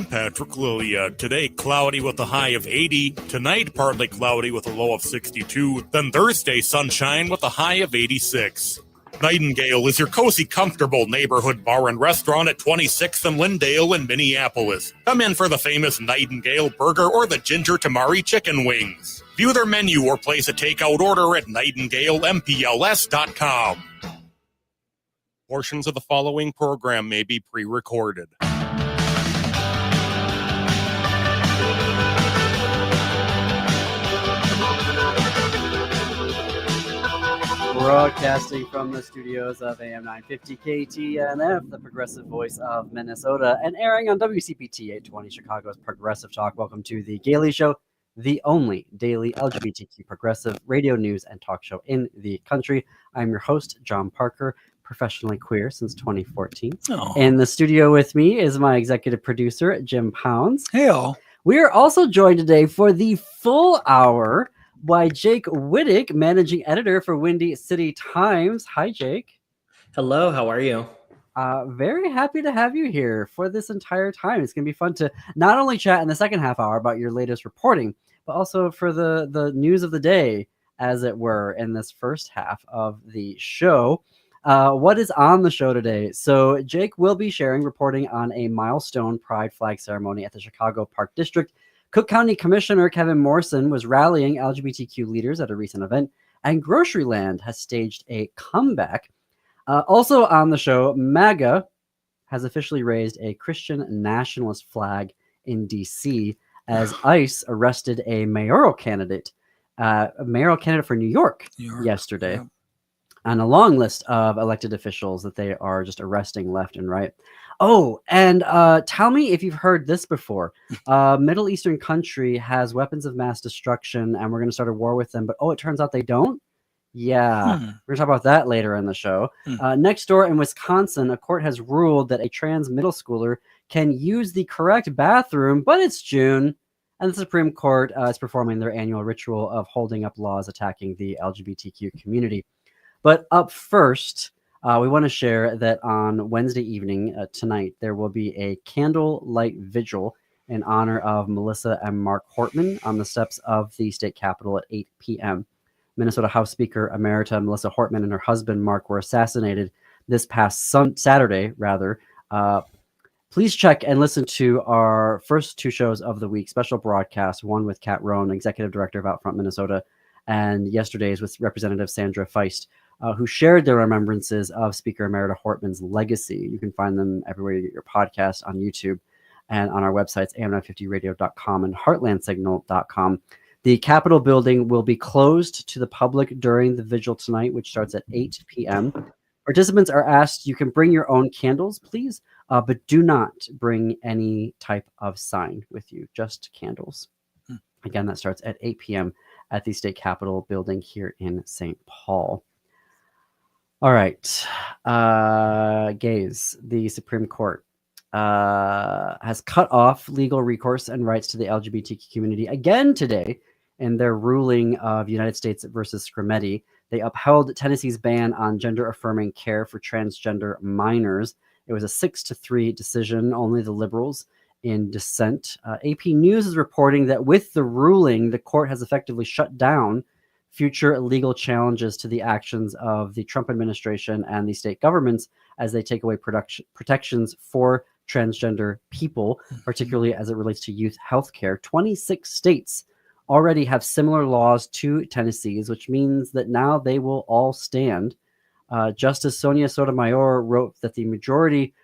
Patrick Lilia. Today, cloudy with a high of 80. Tonight, partly cloudy with a low of 62. Then Thursday, sunshine with a high of 86. Nightingale is your cozy, comfortable neighborhood bar and restaurant at 26th and Lyndale in Minneapolis. Come in for the famous Nightingale burger or the ginger tamari chicken wings. View their menu or place a takeout order at nightingalempls.com. Portions of the following program may be pre-recorded. Broadcasting from the studios of AM 950 KTNF, the progressive voice of Minnesota, and airing on WCPT 820 Chicago's Progressive Talk. Welcome to The Gailey Show, the only daily LGBTQ progressive radio news and talk show in the country. I'm your host, John Parker, professionally queer since 2014. In the studio with me is my executive producer, Jim Pounds. Hey, all. We are also joined today for the full hour by Jake Wittich, managing editor for Windy City Times. Hi, Jake. Hello, how are you? Very happy to have you here for this entire time. It's going to be fun to not only chat in the second half hour about your latest reporting, but also for the news of the day, as it were, in this first half of the show. What is on the show today? So Jake will be reporting on a milestone pride flag ceremony at the Chicago Park District. Cook County Commissioner Kevin Morrison was rallying LGBTQ leaders at a recent event, and GroceryLand has staged a comeback. Also on the show, MAGA has officially raised a Christian nationalist flag in D.C. as ICE arrested a mayoral candidate for New York yesterday. Yeah. On a long list of elected officials that they are just arresting left and right. Oh, and tell me if you've heard this before. Middle Eastern country has weapons of mass destruction, and we're going to start a war with them. But it turns out they don't. Yeah, we're going to talk about that later in the show. Next door in Wisconsin, a court has ruled that a trans middle schooler can use the correct bathroom, but it's June, and the Supreme Court is performing their annual ritual of holding up laws attacking the LGBTQ community. But up first, we want to share that on Wednesday evening, tonight, there will be a candlelight vigil in honor of Melissa and Mark Hortman on the steps of the state capitol at 8 p.m. Minnesota House Speaker Emerita Melissa Hortman and her husband, Mark, were assassinated this past Saturday. Please check and listen to our first two shows of the week, special broadcast, one with Kat Rohn, Executive Director of Outfront Minnesota, and yesterday's with Representative Sandra Feist, who shared their remembrances of Speaker Emerita Hortman's legacy. You can find them everywhere you get your podcast, on YouTube, and on our websites, am950radio.com and heartlandsignal.com. The Capitol building will be closed to the public during the vigil tonight, which starts at 8 p.m. Participants are asked, you can bring your own candles, please, but do not bring any type of sign with you, just candles. Again, that starts at 8 p.m. at the State Capitol building here in St. Paul. All right. Gays, the Supreme Court has cut off legal recourse and rights to the LGBTQ community again today in their ruling of United States versus Scrimeti. They upheld Tennessee's ban on gender-affirming care for transgender minors. It was a 6-3 decision, only the liberals in dissent. AP News is reporting that with the ruling, the court has effectively shut down future legal challenges to the actions of the Trump administration and the state governments as they take away protections for transgender people, particularly as it relates to youth health care. 26 states already have similar laws to Tennessee's, which means that now they will all stand. Justice Sonia Sotomayor wrote that the majority,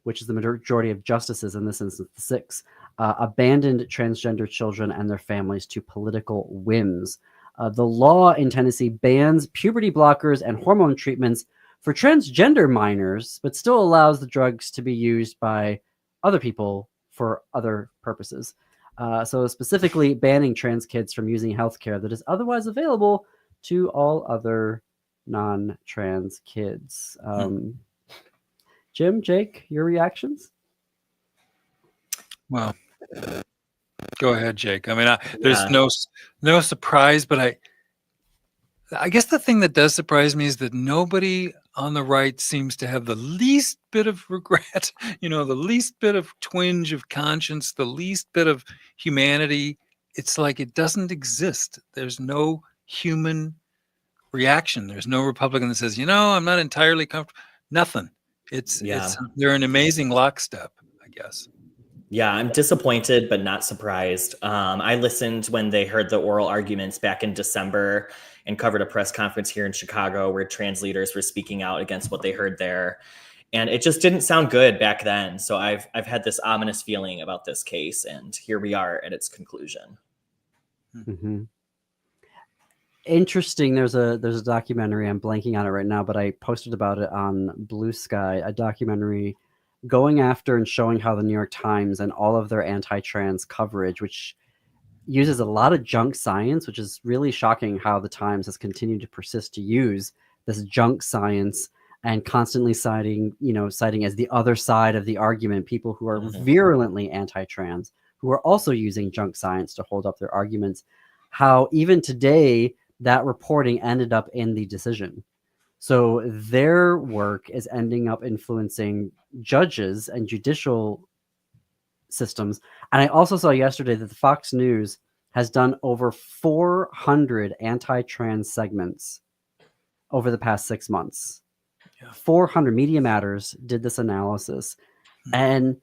which is the majority of justices in this instance, the 6, abandoned transgender children and their families to political whims. The law in Tennessee bans puberty blockers and hormone treatments for transgender minors, but still allows the drugs to be used by other people for other purposes. So specifically banning trans kids from using healthcare that is otherwise available to all other non-trans kids. Jim, Jake, your reactions? Well, go ahead, Jake. I mean, there's no surprise, but I guess the thing that does surprise me is that nobody on the right seems to have the least bit of regret, the least bit of twinge of conscience, the least bit of humanity. It's like it doesn't exist. There's no human reaction. There's no Republican that says, I'm not entirely comfortable. Nothing. They're an amazing lockstep, I guess. Yeah, I'm disappointed, but not surprised. I listened when they heard the oral arguments back in December and covered a press conference here in Chicago where trans leaders were speaking out against what they heard there. And it just didn't sound good back then. So I've had this ominous feeling about this case, and here we are at its conclusion. Mm-hmm. Interesting. There's a documentary. I'm blanking on it right now, but I posted about it on Blue Sky, a documentary going after and showing how the New York Times and all of their anti-trans coverage, which uses a lot of junk science, which is really shocking how the Times has continued to persist to use this junk science and constantly citing as the other side of the argument, people who are virulently anti-trans, who are also using junk science to hold up their arguments, how even today that reporting ended up in the decision. So their work is ending up influencing judges and judicial systems. And I also saw yesterday that the Fox News has done over 400 anti-trans segments over the past 6 months. Yeah. 400. Media Matters did this analysis. And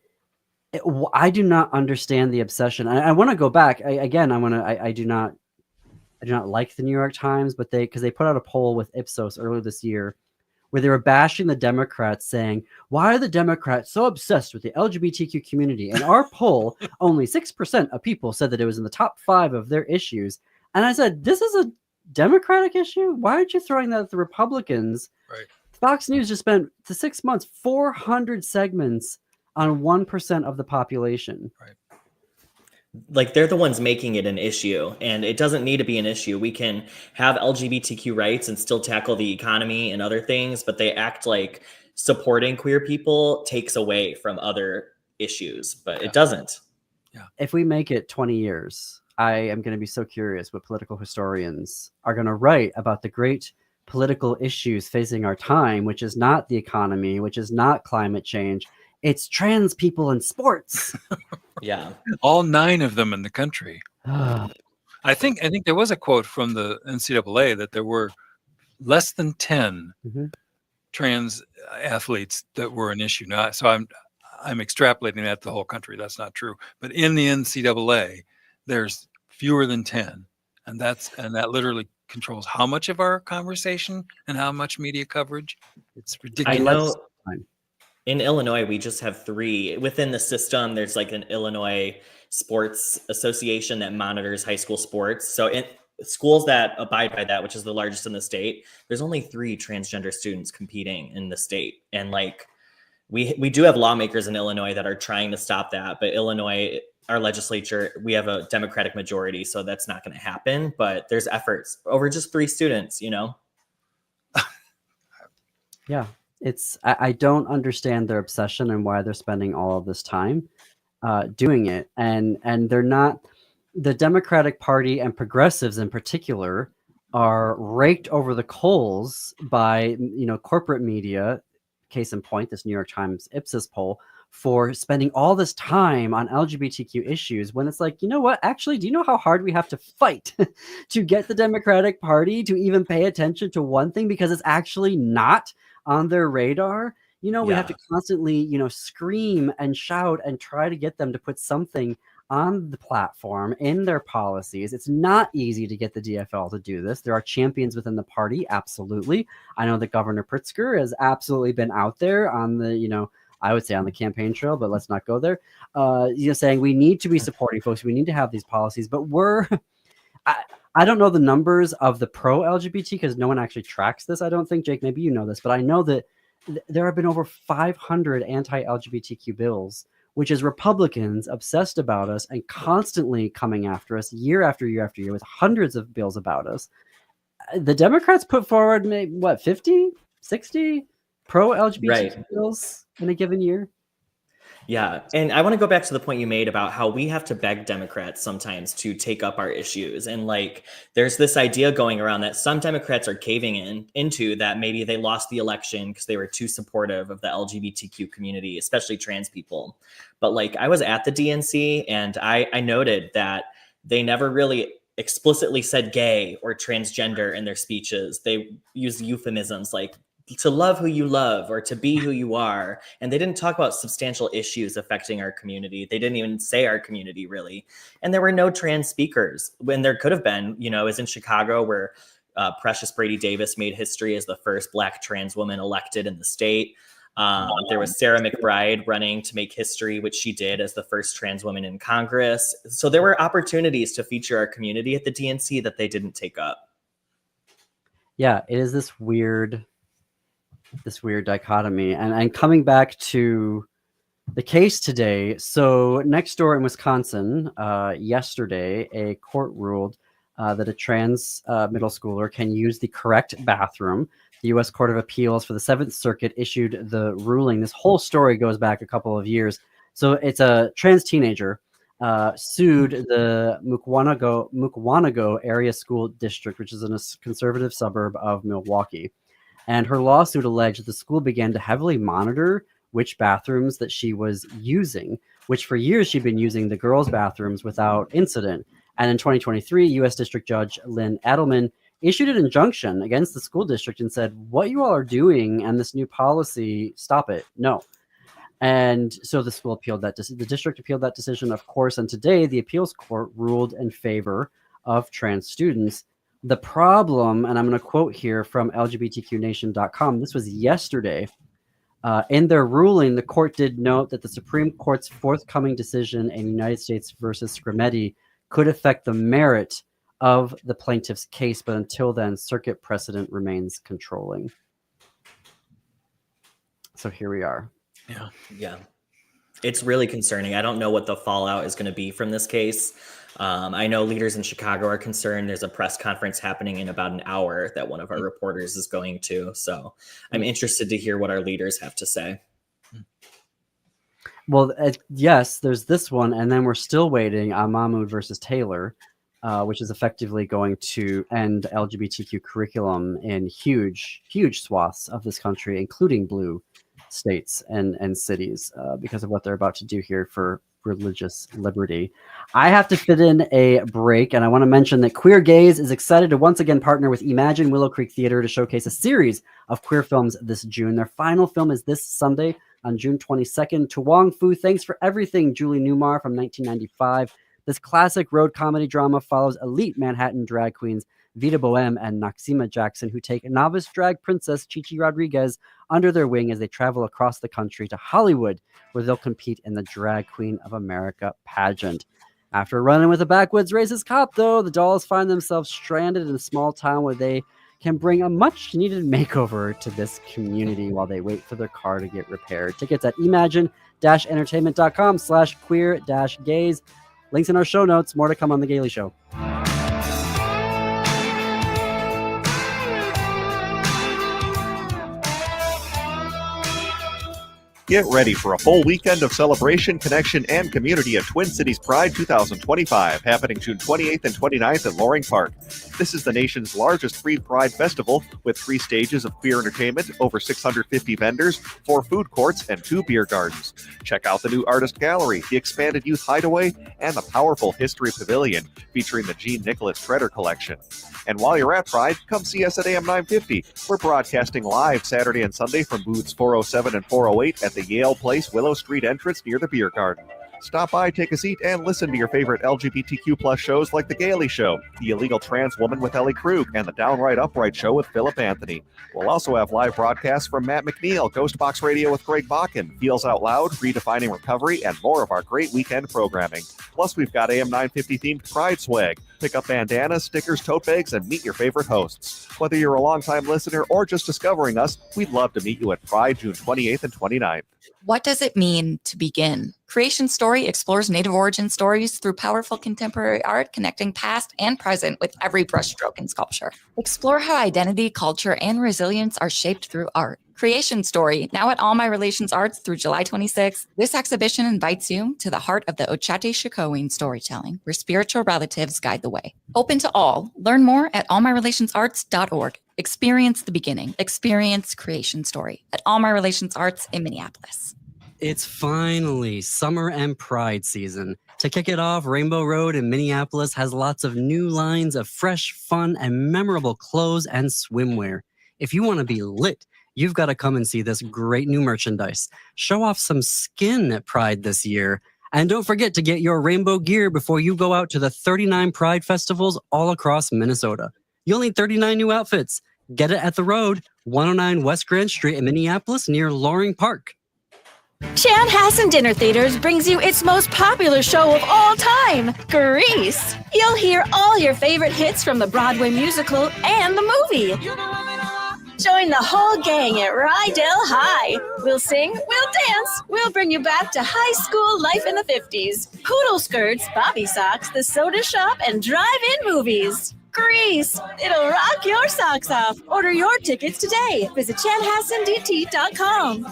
I do not understand the obsession. I want to go back. I do not like the New York Times, but because they put out a poll with Ipsos earlier this year where they were bashing the Democrats, saying, why are the Democrats so obsessed with the LGBTQ community? In our poll, only 6% of people said that it was in the top 5 of their issues. And I said, this is a Democratic issue? Why aren't you throwing that at the Republicans? Right. Fox News just spent the 6 months, 400 segments on 1% of the population. Right. Like, they're the ones making it an issue, and it doesn't need to be an issue. We can have LGBTQ rights and still tackle the economy and other things, but they act like supporting queer people takes away from other issues, but it doesn't. Yeah. If we make it 20 years, I am going to be so curious what political historians are going to write about the great political issues facing our time, which is not the economy, which is not climate change. It's trans people in sports. Yeah. All 9 of them in the country. I think there was a quote from the NCAA that there were less than 10 trans athletes that were an issue. Now, so I'm extrapolating that to the whole country. That's not true. But in the NCAA, there's fewer than 10. And that literally controls how much of our conversation and how much media coverage. It's ridiculous. I know. In Illinois, we just have 3. Within the system, there's like an Illinois Sports Association that monitors high school sports. So in schools that abide by that, which is the largest in the state, there's only 3 transgender students competing in the state. And like we do have lawmakers in Illinois that are trying to stop that. But Illinois, our legislature, we have a Democratic majority, so that's not going to happen. But there's efforts over just 3 students, Yeah. I don't understand their obsession and why they're spending all of this time doing it. And they're not, the Democratic Party and progressives in particular are raked over the coals by, corporate media, case in point, this New York Times Ipsos poll, for spending all this time on LGBTQ issues when it's like, you know what, actually, do you know how hard we have to fight to get the Democratic Party to even pay attention to one thing because it's actually not on their radar? We have to constantly, scream and shout and try to get them to put something on the platform in their policies. It's not easy to get the DFL to do this. There are champions within the party. Absolutely. I know that Governor Pritzker has absolutely been out there on the, I would say on the campaign trail, but let's not go there. Saying we need to be supporting folks. We need to have these policies, but I don't know the numbers of the pro-LGBT because no one actually tracks this. I don't think, Jake, maybe you know this, but I know that there have been over 500 anti-LGBTQ bills, which is Republicans obsessed about us and constantly coming after us year after year after year with hundreds of bills about us. The Democrats put forward, 50, 60 pro-LGBT bills in a given year? Yeah. And I want to go back to the point you made about how we have to beg Democrats sometimes to take up our issues. And like, there's this idea going around that some Democrats are caving into that maybe they lost the election because they were too supportive of the LGBTQ community, especially trans people. But like, I was at the DNC and I noted that they never really explicitly said gay or transgender in their speeches. They used euphemisms like to love who you love or to be who you are. And they didn't talk about substantial issues affecting our community. They didn't even say our community really. And there were no trans speakers when there could have been, as in Chicago where Precious Brady Davis made history as the first Black trans woman elected in the state. There was Sarah McBride running to make history, which she did as the first trans woman in Congress. So there were opportunities to feature our community at the DNC that they didn't take up. Yeah, it is this weird dichotomy. And coming back to the case today, so next door in Wisconsin, yesterday, a court ruled that a trans middle schooler can use the correct bathroom. The U.S. Court of Appeals for the Seventh Circuit issued the ruling. This whole story goes back a couple of years. So it's a trans teenager sued the Mukwonago Area School District, which is in a conservative suburb of Milwaukee. And her lawsuit alleged that the school began to heavily monitor which bathrooms that she was using, which for years she'd been using the girls' bathrooms without incident. And in 2023, U.S. District Judge Lynn Adelman issued an injunction against the school district and said, what you all are doing and this new policy, stop it. No. And so the school appealed that. The district appealed that decision, of course. And today, the appeals court ruled in favor of trans students. The problem, and I'm going to quote here from LGBTQnation.com, this was yesterday. In their ruling, the court did note that the Supreme Court's forthcoming decision in United States versus Scrimeti could affect the merit of the plaintiff's case, but until then, circuit precedent remains controlling. So here we are. Yeah. It's really concerning. I don't know what the fallout is going to be from this case. I know leaders in Chicago are concerned. There's a press conference happening in about an hour that one of our reporters is going to. So I'm interested to hear what our leaders have to say. Well, yes, there's this one. And then we're still waiting on Mahmoud versus Taylor, which is effectively going to end LGBTQ curriculum in huge, huge swaths of this country, including blue states and cities, because of what they're about to do here for religious liberty. I have to fit in a break, and I want to mention that Queer Gaze is excited to once again partner with Imagine Willow Creek Theater to showcase a series of queer films this June. Their final film is this Sunday on June 22nd. To Wong Fu, Thanks for Everything, Julie Newmar from 1995. This classic road comedy drama follows elite Manhattan drag queens Vita Boheme and Noxima Jackson, who take novice drag princess Chichi Rodriguez under their wing as they travel across the country to Hollywood, where they'll compete in the Drag Queen of America pageant. After running with a backwoods racist cop, though, the dolls find themselves stranded in a small town where they can bring a much-needed makeover to this community while they wait for their car to get repaired. Tickets at imagine-entertainment.com/queer-gaze. Links in our show notes. More to come on The Gaily Show. Get ready for a full weekend of celebration, connection, and community at Twin Cities Pride 2025, happening June 28th and 29th at Loring Park. This is the nation's largest free Pride festival with 3 stages of queer entertainment, over 650 vendors, 4 food courts, and 2 beer gardens. Check out the new Artist Gallery, the expanded Youth Hideaway, and the powerful History Pavilion, featuring the Jean Nicholas Treader Collection. And while you're at Pride, come see us at AM 950. We're broadcasting live Saturday and Sunday from booths 407 and 408 at the Yale Place Willow Street entrance near the beer garden. Stop by, take a seat, and listen to your favorite LGBTQ plus shows like The Gaily Show, The Illegal Trans Woman with Ellie Krug, and The Downright Upright Show with Philip Anthony. We'll also have live broadcasts from Matt McNeil, Ghost Box Radio with Greg Bakken, Feels Out Loud, Redefining Recovery, and more of our great weekend programming. Plus, we've got AM 950 themed Pride swag. Pick up bandanas, stickers, tote bags, and meet your favorite hosts. Whether you're a longtime listener or just discovering us, we'd love to meet you at Pride June 28th and 29th. What does it mean to begin? Creation Story explores Native origin stories through powerful contemporary art, connecting past and present with every brushstroke in sculpture. Explore how identity, culture, and resilience are shaped through art. Creation Story, now at All My Relations Arts through July 26th. This exhibition invites you to the heart of the Ochate Shikoin storytelling, where spiritual relatives guide the way. Open to all. Learn more at allmyrelationsarts.org. Experience the beginning. Experience Creation Story at All My Relations Arts in Minneapolis. It's finally summer and pride season. To kick it off, Rainbow Road in Minneapolis has lots of new lines of fresh, fun, and memorable clothes and swimwear. If you want to be lit, you've got to come and see this great new merchandise. Show off some skin at Pride this year. And don't forget to get your rainbow gear before you go out to the 39 Pride festivals all across Minnesota. You'll need 39 new outfits. Get it at The Road, 109 West Grand Street in Minneapolis near Loring Park. Chanhassen Dinner Theaters brings you its most popular show of all time, Grease. You'll hear all your favorite hits from the Broadway musical and the movie. Join the whole gang at Rydell High. We'll sing, we'll dance, we'll bring you back to high school life in the 50s. Poodle skirts, bobby socks, the soda shop, and drive-in movies. Grease, it'll rock your socks off. Order your tickets today. Visit chanhassendt.com.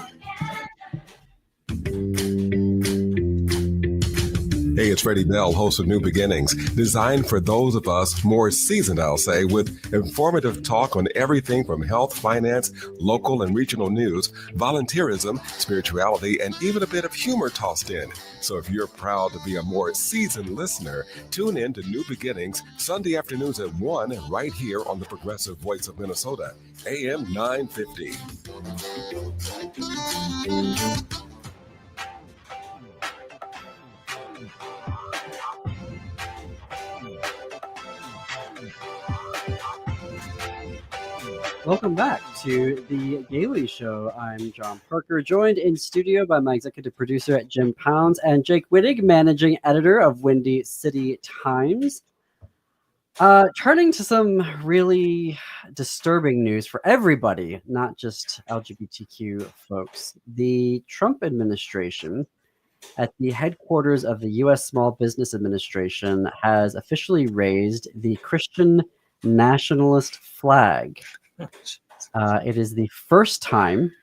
Hey, it's Freddie Bell, host of New Beginnings, designed for those of us more seasoned, I'll say, with informative talk on everything from health, finance, local and regional news, volunteerism, spirituality, and even a bit of humor tossed in. So if you're proud to be a more seasoned listener, tune in to New Beginnings Sunday afternoons at 1 right here on the Progressive Voice of Minnesota, AM 950. Welcome back to the Gailey Show. I'm John Parker, joined in studio by my executive producer Jim Pounds and Jake Wittich, managing editor of Windy City Times. Turning to some really disturbing news for everybody, not just LGBTQ folks. The Trump administration at the headquarters of the U.S. Small Business Administration has officially raised the Christian nationalist flag. It is the first time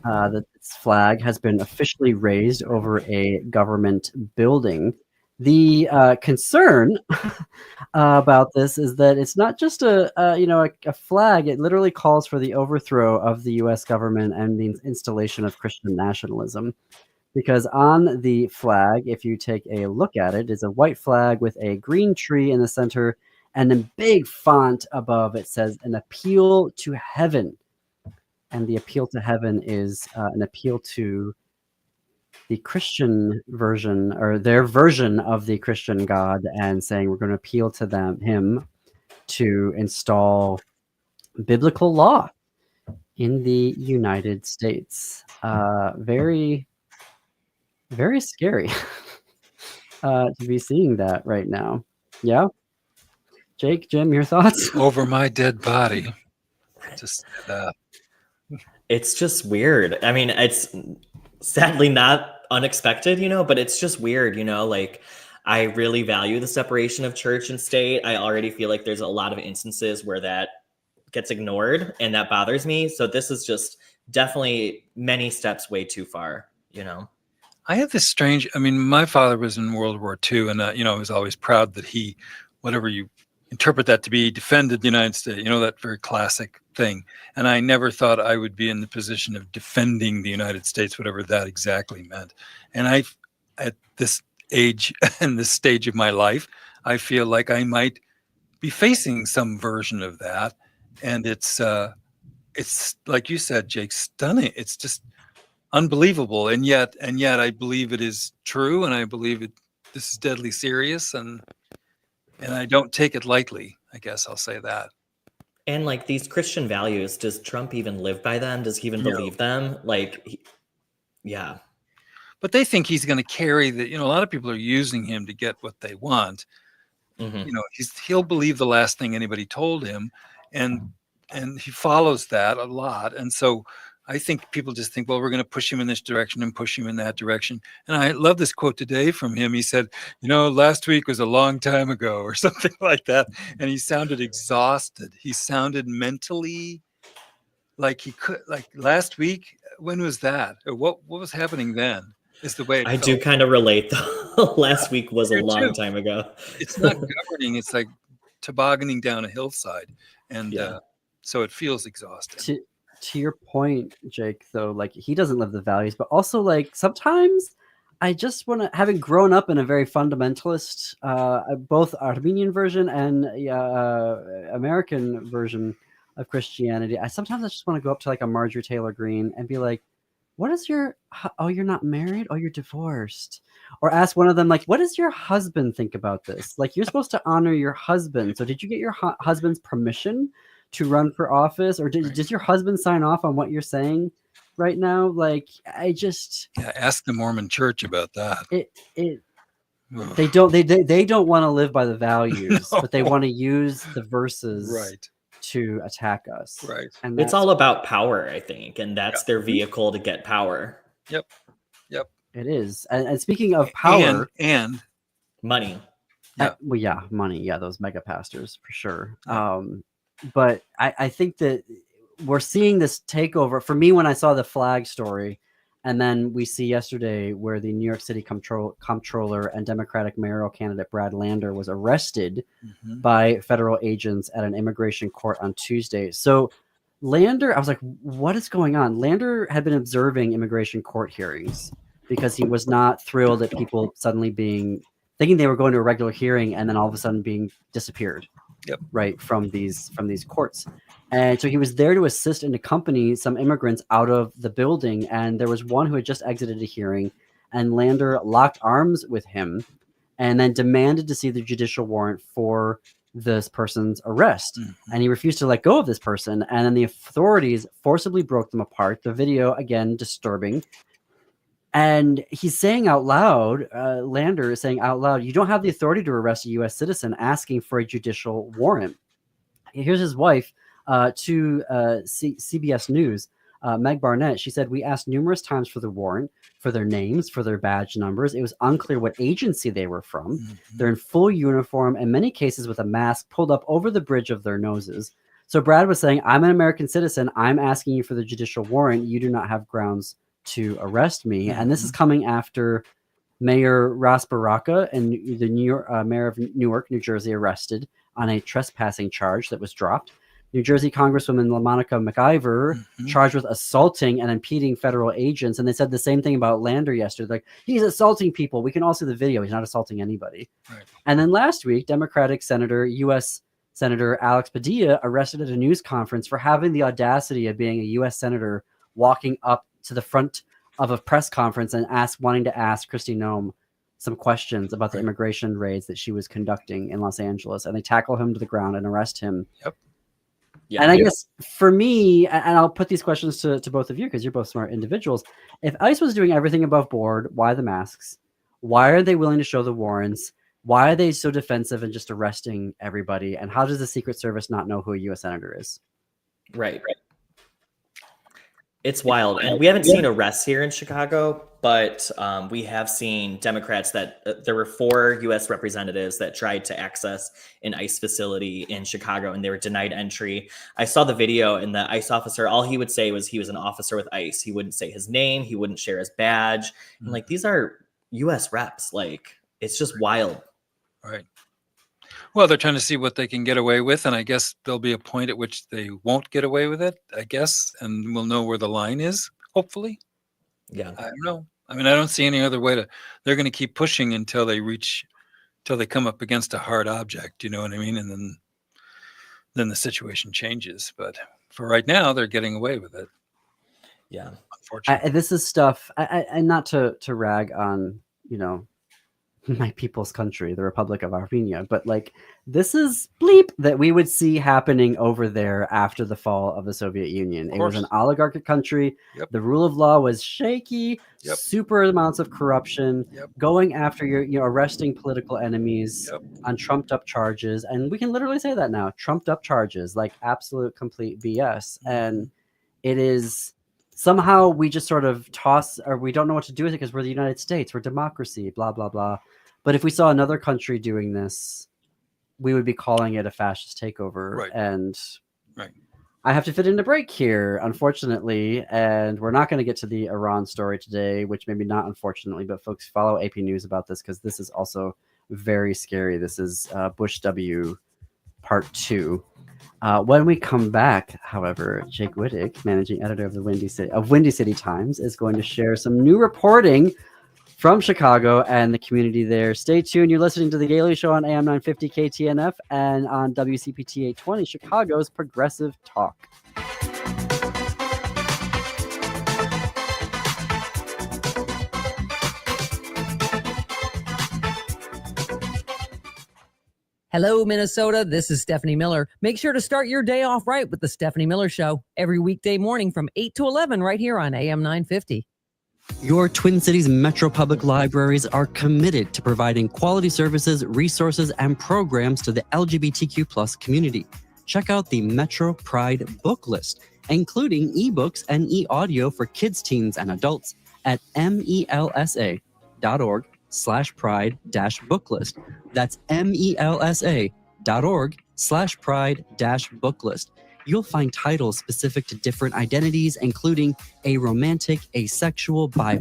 that this flag has been officially raised over a government building. The concern about this is that it's not just a flag. It literally calls for the overthrow of the U.S. government and the installation of Christian nationalism. Because on the flag, if you take a look at it, is a white flag with a green tree in the center. And in big font above, it says an appeal to heaven. And the appeal to heaven is an appeal to the Christian version, or their version of the Christian God, and saying we're going to appeal to him to install biblical law in the United States. Very, very scary to be seeing that right now. Yeah. Jake, Jim, your thoughts? Over my dead body. Just It's just weird. I mean, it's sadly not unexpected, but it's just weird, like I really value the separation of church and state. I already feel like there's a lot of instances where that gets ignored and that bothers me. So this is just definitely many steps way too far, I have this strange, my father was in World War II and, I was always proud that he, whatever you interpret that to be, defended the United States, that very classic thing. And I never thought I would be in the position of defending the United States, whatever that exactly meant. And at this age and this stage of my life, I feel like I might be facing some version of that. And it's like you said, Jake, stunning. It's just unbelievable. And yet I believe it is true. And I believe this is deadly serious. And I don't take it lightly, I guess I'll say that. And like these Christian values, does Trump even live by them? Does he even believe them? Yeah. But they think he's going to carry a lot of people are using him to get what they want. Mm-hmm. He'll believe the last thing anybody told him. And he follows that a lot. And so I think people just think, well, we're going to push him in this direction and push him in that direction. And I love this quote today from him. He said, last week was a long time ago or something like that. And he sounded exhausted. He sounded mentally like he could, like last week. When was that? Or what was happening then? Is the way it I felt. do kind of relate though. Last week was a Here long too. time ago. It's not governing. It's like tobogganing down a hillside, and Yeah. so it feels exhausting. To your point, Jake, though, like he doesn't live the values, but also like sometimes I just want to, having grown up in a very fundamentalist, both Armenian version and American version of Christianity, I just want to go up to like a Marjorie Taylor Greene and be like, what is your, oh, you're not married? Oh, you're divorced. Or ask one of them, like, what does your husband think about this? Like, you're supposed to honor your husband. So did you get your husband's permission to run for office? Or did your husband sign off on what you're saying right now? Like, I just... Yeah, ask the Mormon Church about that. They don't want to live by the values, No. but they want to use the verses Right. to attack us. Right. And It's all about power, I think, and that's their vehicle to get power. Yep. It is. And speaking of power and money. Money. Yeah, those mega pastors for sure. But I think that we're seeing this takeover. For me, when I saw the flag story, and then we see yesterday where the New York City comptroller and Democratic mayoral candidate Brad Lander was arrested by federal agents at an immigration court on Tuesday. So Lander, I was like, what is going on? Lander had been observing immigration court hearings because he was not thrilled at people suddenly thinking they were going to a regular hearing and then all of a sudden being disappeared. Right from these courts. And so he was there to assist and accompany some immigrants out of the building. And there was one who had just exited a hearing, and Lander locked arms with him and then demanded to see the judicial warrant for this person's arrest. And he refused to let go of this person. And then the authorities forcibly broke them apart. The video, again, disturbing. And he's saying out loud, Lander is saying out loud, you don't have the authority to arrest a U.S. citizen, asking for a judicial warrant. Here's his wife to CBS News, Meg Barnett. She said, we asked numerous times for the warrant, for their names, for their badge numbers. It was unclear what agency they were from. They're in full uniform, in many cases with a mask pulled up over the bridge of their noses. So Brad was saying, I'm an American citizen. I'm asking you for the judicial warrant. You do not have grounds to arrest me. And this is coming after Mayor Ras Baraka and the mayor of Newark, New Jersey, arrested on a trespassing charge that was dropped. New Jersey Congresswoman LaMonica McIver charged with assaulting and impeding federal agents. And they said the same thing about Lander yesterday. Like, he's assaulting people. We can all see the video. He's not assaulting anybody. Right. And then last week, Democratic U.S. Senator Alex Padilla arrested at a news conference for having the audacity of being a U.S. senator walking up to the front of a press conference and wanting to ask Kristi Noem some questions about the immigration raids that she was conducting in Los Angeles. And they tackle him to the ground and arrest him. Yeah, and I guess for me, and I'll put these questions to both of you because you're both smart individuals. If ICE was doing everything above board, why the masks? Why are they willing to show the warrants? Why are they so defensive and just arresting everybody? And how does the Secret Service not know who a U.S. senator is? Right. It's wild. And we haven't seen arrests here in Chicago, but we have seen Democrats that there were 4 U.S. representatives that tried to access an ICE facility in Chicago and they were denied entry. I saw the video and the ICE officer, all he would say was he was an officer with ICE. He wouldn't say his name. He wouldn't share his badge. And like, these are U.S. reps. Like, it's just wild. Right. Well, they're trying to see what they can get away with, and I guess there'll be a point at which they won't get away with it, I guess, and we'll know where the line is, hopefully. Yeah. I don't know. I mean, I don't see any other way they're going to keep pushing until they come up against a hard object, you know what I mean? And then the situation changes. But for right now, they're getting away with it. Yeah. Unfortunately. This is stuff, and not to rag on, my people's country, the Republic of Armenia, but like, this is bleep that we would see happening over there after the fall of the Soviet Union. It was an oligarchic country. The rule of law was shaky, super amounts of corruption, going after your arresting political enemies on trumped up charges. And we can literally say that now, trumped up charges, like absolute complete BS. And it is somehow we just sort of toss, or we don't know what to do with it because we're the United States, we're democracy, blah, blah, blah. But if we saw another country doing this, we would be calling it a fascist takeover. Right. And I have to fit in a break here, unfortunately, and we're not going to get to the Iran story today, which maybe not unfortunately, but folks follow AP News about this because this is also very scary. This is Bush W Part 2. When we come back, however, Jake Wittich, managing editor of the Windy City Times, is going to share some new reporting from Chicago and the community there. Stay tuned. You're listening to The Gailey Show on AM 950 KTNF and on WCPT 820, Chicago's Progressive Talk. Hello, Minnesota. This is Stephanie Miller. Make sure to start your day off right with the Stephanie Miller Show every weekday morning from 8 to 11 right here on AM 950. Your Twin Cities Metro Public Libraries are committed to providing quality services, resources, and programs to the LGBTQ plus community. Check out the Metro Pride book list, including ebooks and e-audio for kids, teens, and adults at melsa.org/pride-booklist. That's melsa.org/pride-booklist. You'll find titles specific to different identities, including aromantic, asexual, bi+,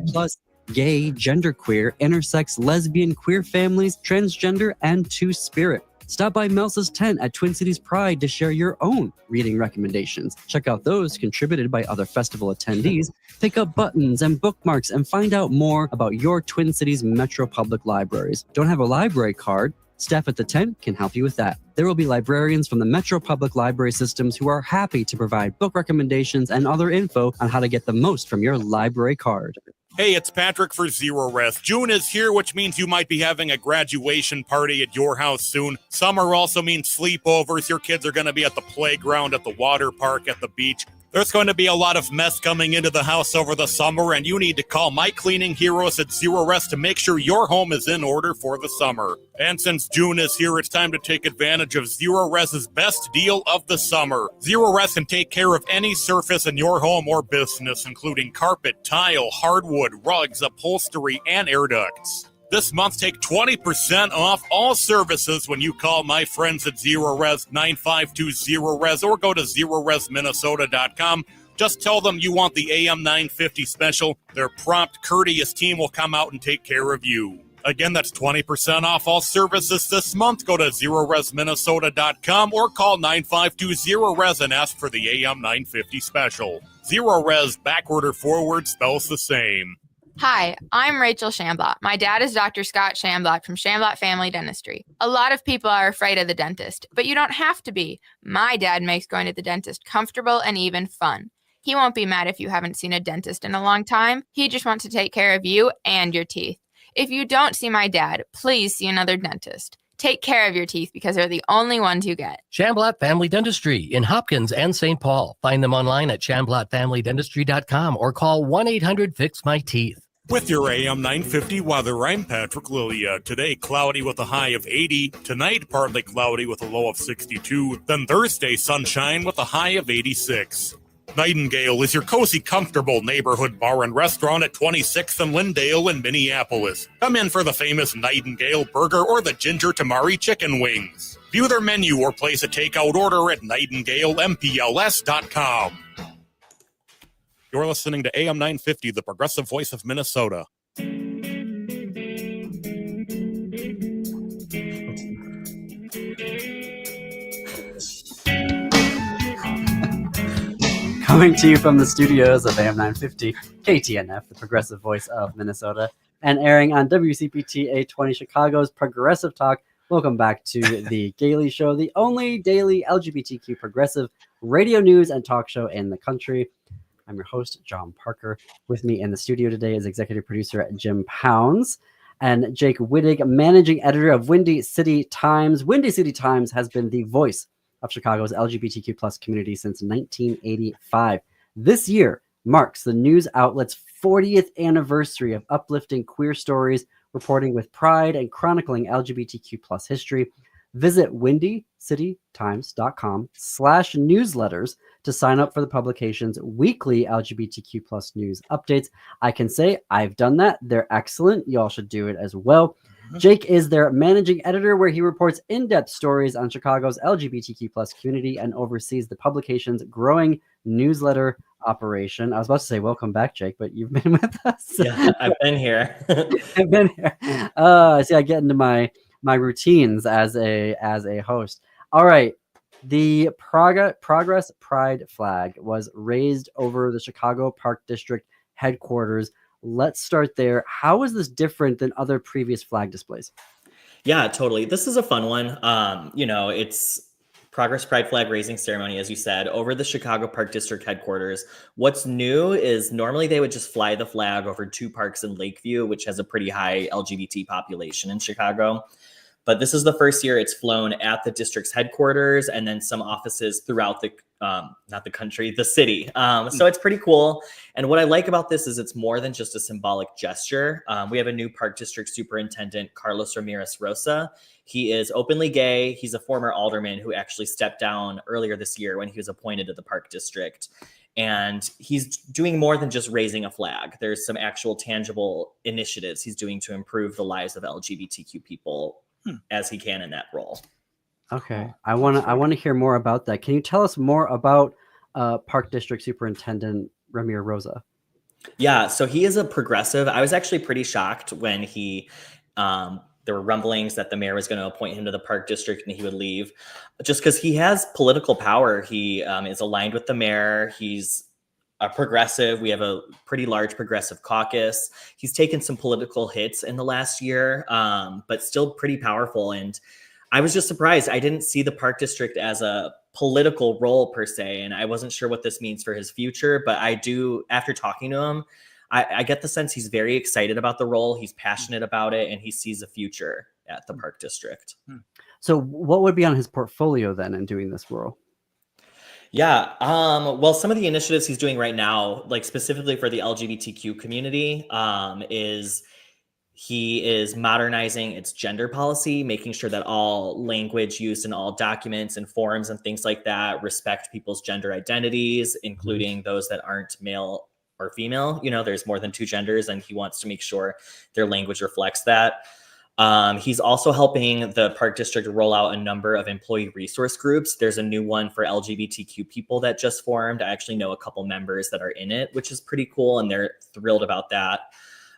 gay, genderqueer, intersex, lesbian, queer families, transgender, and two-spirit. Stop by Melsa's tent at Twin Cities Pride to share your own reading recommendations. Check out those contributed by other festival attendees. Pick up buttons and bookmarks and find out more about your Twin Cities Metro Public Libraries. Don't have a library card? Staff at the tent can help you with that. There will be librarians from the Metro Public Library systems who are happy to provide book recommendations and other info on how to get the most from your library card. Hey, it's Patrick for Zero Res. June is here, which means you might be having a graduation party at your house soon. Summer also means sleepovers. Your kids are going to be at the playground, at the water park, at the beach. There's going to be a lot of mess coming into the house over the summer, and you need to call my cleaning heroes at Zero Res to make sure your home is in order for the summer. And since June is here, it's time to take advantage of Zero Res's best deal of the summer. Zero Res can take care of any surface in your home or business, including carpet, tile, hardwood, rugs, upholstery, and air ducts. This month, take 20% off all services when you call my friends at Zero Res 9520-RES or go to ZeroResMinnesota.com. Just tell them you want the AM 950 special. Their prompt, courteous team will come out and take care of you. Again, that's 20% off all services this month. Go to ZeroResMinnesota.com or call 9520-RES and ask for the AM 950 special. Zero Res, backward or forward, spells the same. Hi, I'm Rachel Shamblat. My dad is Dr. Scott Shamblat from Shamblat Family Dentistry. A lot of people are afraid of the dentist, but you don't have to be. My dad makes going to the dentist comfortable and even fun. He won't be mad if you haven't seen a dentist in a long time. He just wants to take care of you and your teeth. If you don't see my dad, please see another dentist. Take care of your teeth because they're the only ones you get. Shamblat Family Dentistry in Hopkins and St. Paul. Find them online at shamblatfamilydentistry.com or call 1-800-FIX-MY-TEETH. With your AM 950 weather, I'm Patrick Lilia. Today, cloudy with a high of 80. Tonight, partly cloudy with a low of 62. Then Thursday, sunshine with a high of 86. Nightingale is your cozy, comfortable neighborhood bar and restaurant at 26th and Lyndale in Minneapolis. Come in for the famous Nightingale burger or the ginger tamari chicken wings. View their menu or place a takeout order at nightingalempls.com. You're listening to AM 950, the progressive voice of Minnesota. Coming to you from the studios of AM 950, KTNF, the progressive voice of Minnesota, and airing on WCPT 820, Chicago's Progressive Talk. Welcome back to the Gailey Show, the only daily LGBTQ progressive radio news and talk show in the country. I'm your host, John Parker. With me in the studio today is executive producer Jim Pounds and Jake Wittich, managing editor of Windy City Times. Windy City Times has been the voice of Chicago's LGBTQ plus community since 1985. This year marks the news outlet's 40th anniversary of uplifting queer stories, reporting with pride, and chronicling LGBTQ plus history. Visit windycitytimes.com/newsletters to sign up for the publication's weekly LGBTQ plus news updates. I can say I've done that. They're excellent. Y'all should do it as well. Jake is their managing editor, where he reports in-depth stories on Chicago's LGBTQ plus community and oversees the publication's growing newsletter operation. I was about to say welcome back, Jake, but you've been with us. Yeah, I've been here. I've been here. See, I get into my routines as a host. All right. The Progress Pride flag was raised over the Chicago Park District headquarters. Let's start there. How is this different than other previous flag displays? Yeah, totally. This is a fun one. It's Progress Pride flag raising ceremony, as you said, over the Chicago Park District headquarters. What's new is normally they would just fly the flag over two parks in Lakeview, which has a pretty high LGBT population in Chicago. But this is the first year it's flown at the district's headquarters and then some offices throughout the, not the country, the city. So it's pretty cool. And what I like about this is it's more than just a symbolic gesture. We have a new park district superintendent, Carlos Ramirez Rosa. He is openly gay. He's a former alderman who actually stepped down earlier this year when he was appointed to the park district. And he's doing more than just raising a flag. There's some actual tangible initiatives he's doing to improve the lives of LGBTQ people as he can in that role. Okay. I want to hear more about that. Can you tell us more about Park District Superintendent Ramir Rosa? Yeah, so he is a progressive. I was actually pretty shocked when there were rumblings that the mayor was going to appoint him to the park district and he would leave, just because he has political power. He is aligned with the mayor. He's a progressive. We have a pretty large progressive caucus. He's taken some political hits in the last year, but still pretty powerful. And I was just surprised. I didn't see the park district as a political role per se, and I wasn't sure what this means for his future, but I do, after talking to him, I get the sense he's very excited about the role. He's passionate about it, and he sees a future at the park district. So what would be on his portfolio then in doing this role? Yeah. Well, some of the initiatives he's doing right now, like specifically for the LGBTQ community, he is modernizing its gender policy, making sure that all language used in all documents and forums and things like that respect people's gender identities, including those that aren't male or female. You know, there's more than two genders, and he wants to make sure their language reflects that. He's also helping the park district roll out a number of employee resource groups. There's a new one for LGBTQ people that just formed. I actually know a couple members that are in it, which is pretty cool, and they're thrilled about that.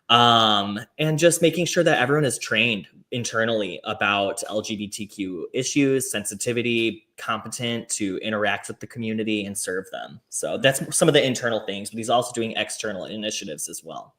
And just making sure that everyone is trained internally about LGBTQ issues, sensitivity, competent to interact with the community and serve them. So that's some of the internal things, but he's also doing external initiatives as well.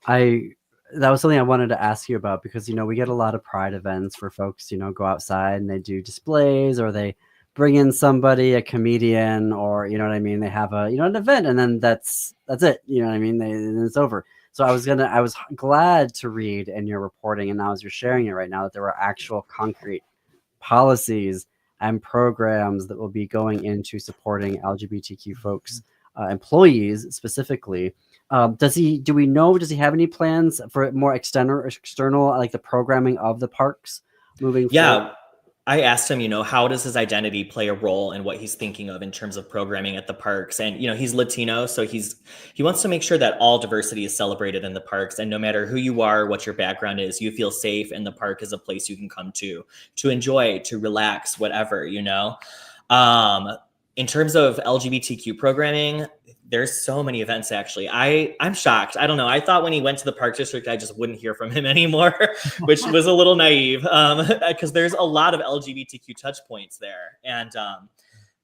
That was something I wanted to ask you about, because, you know, we get a lot of pride events where folks, you know, go outside and they do displays, or they bring in somebody, a comedian, or, you know what I mean? They have a, you know, an event, and then that's it. You know what I mean? And it's over. So I was glad to read in your reporting, and now as you're sharing it right now, that there were actual concrete policies and programs that will be going into supporting LGBTQ folks, employees specifically. Does he have any plans for more external, like the programming of the parks moving forward? I asked him, you know, how does his identity play a role in what he's thinking of in terms of programming at the parks? And, you know, he's Latino, so he wants to make sure that all diversity is celebrated in the parks. And no matter who you are, what your background is, you feel safe, and the park is a place you can come to enjoy, to relax, whatever, you know. In terms of LGBTQ programming, there's so many events, actually. I'm shocked. I don't know. I thought when he went to the park district, I just wouldn't hear from him anymore, which was a little naive, because there's a lot of LGBTQ touch points there. And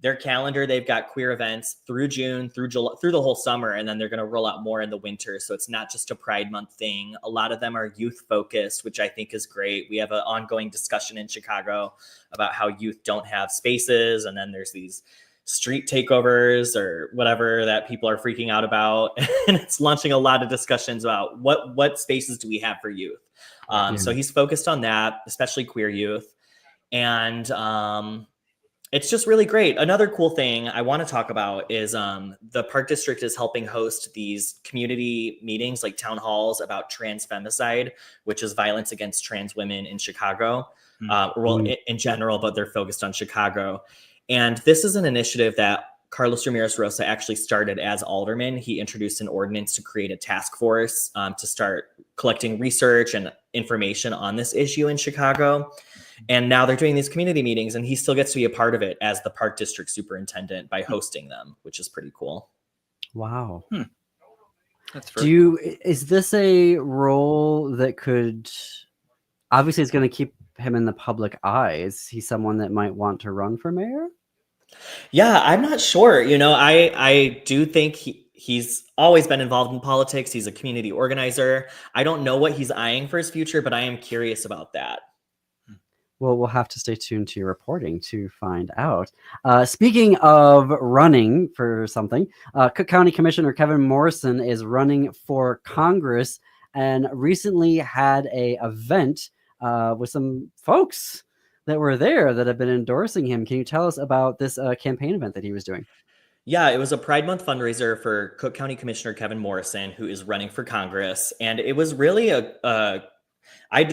their calendar, they've got queer events through June, through July, through the whole summer, and then they're going to roll out more in the winter. So it's not just a Pride Month thing. A lot of them are youth focused, which I think is great. We have an ongoing discussion in Chicago about how youth don't have spaces, and then there's these street takeovers or whatever that people are freaking out about. And it's launching a lot of discussions about what spaces do we have for youth. So he's focused on that, especially queer youth. And it's just really great. Another cool thing I want to talk about is the park district is helping host these community meetings, like town halls, about trans femicide, which is violence against trans women in Chicago. In general, but they're focused on Chicago. And this is an initiative that Carlos Ramirez Rosa actually started as alderman, he introduced an ordinance to create a task force to start collecting research and information on this issue in Chicago. And now they're doing these community meetings, and he still gets to be a part of it as the park district superintendent by hosting them, which is pretty cool. Wow. That's Is this a role that could, obviously it's going to keep him in the public eye. Is he someone that might want to run for mayor? Yeah, I'm not sure. You know, I do think he's always been involved in politics. He's a community organizer. I don't know what he's eyeing for his future, but I am curious about that. Well, we'll have to stay tuned to your reporting to find out. Speaking of running for something, Cook County Commissioner Kevin Morrison is running for Congress and recently had a event with some folks that were there that have been endorsing him. Can you tell us about this campaign event that he was doing? Yeah, it was a Pride Month fundraiser for Cook County Commissioner Kevin Morrison, who is running for Congress. And it was really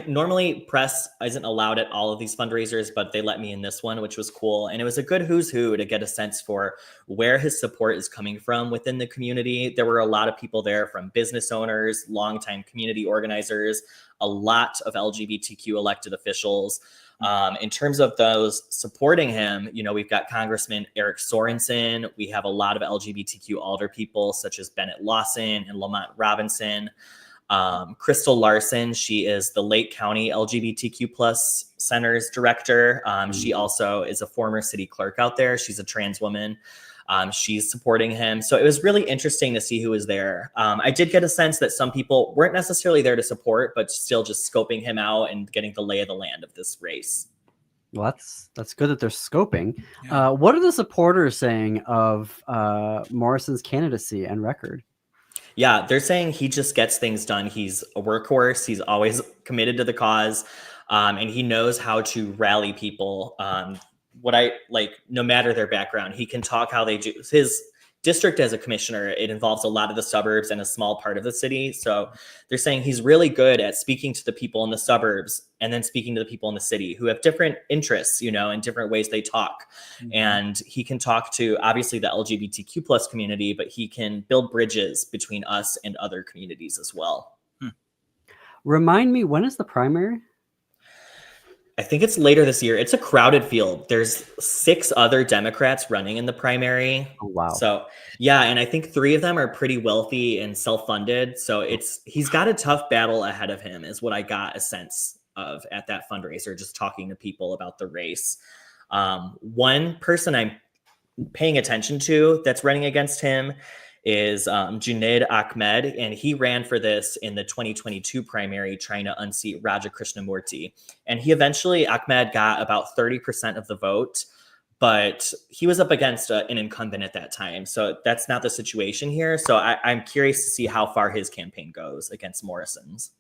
normally press isn't allowed at all of these fundraisers, but they let me in this one, which was cool. And it was a good who's who to get a sense for where his support is coming from within the community. There were a lot of people there, from business owners, longtime community organizers, a lot of LGBTQ elected officials. In terms of those supporting him, you know, we've got Congressman Eric Sorensen. We have a lot of LGBTQ alder people such as Bennett Lawson and Lamont Robinson. Crystal Larson, she is the Lake County LGBTQ plus Center's director. She also is a former city clerk out there. She's a trans woman. She's supporting him. So it was really interesting to see who was there. I did get a sense that some people weren't necessarily there to support, but still just scoping him out and getting the lay of the land of this race. Well, that's good that they're scoping. Yeah. What are the supporters saying of Morrison's candidacy and record? Yeah, they're saying he just gets things done. He's a workhorse. He's always committed to the cause, and he knows how to rally people. What I like, no matter their background, he can talk how they do. His district as a commissioner, it involves a lot of the suburbs and a small part of the city. So they're saying he's really good at speaking to the people in the suburbs and then speaking to the people in the city who have different interests, you know, and different ways they talk. Mm-hmm. And he can talk to obviously the LGBTQ plus community, but he can build bridges between us and other communities as well. Remind me, when is the primary? I think it's later this year. It's a crowded field. There's 6 other Democrats running in the primary. Oh, wow. So yeah, and I think 3 of them are pretty wealthy and self-funded. So he's got a tough battle ahead of him, is what I got a sense of at that fundraiser, just talking to people about the race. One person I'm paying attention to that's running against him is Junaid Ahmed, and he ran for this in the 2022 primary, trying to unseat Raja Krishnamurti. And Ahmed got about 30% of the vote, but he was up against an incumbent at that time. So that's not the situation here. So I'm curious to see how far his campaign goes against Morrison's.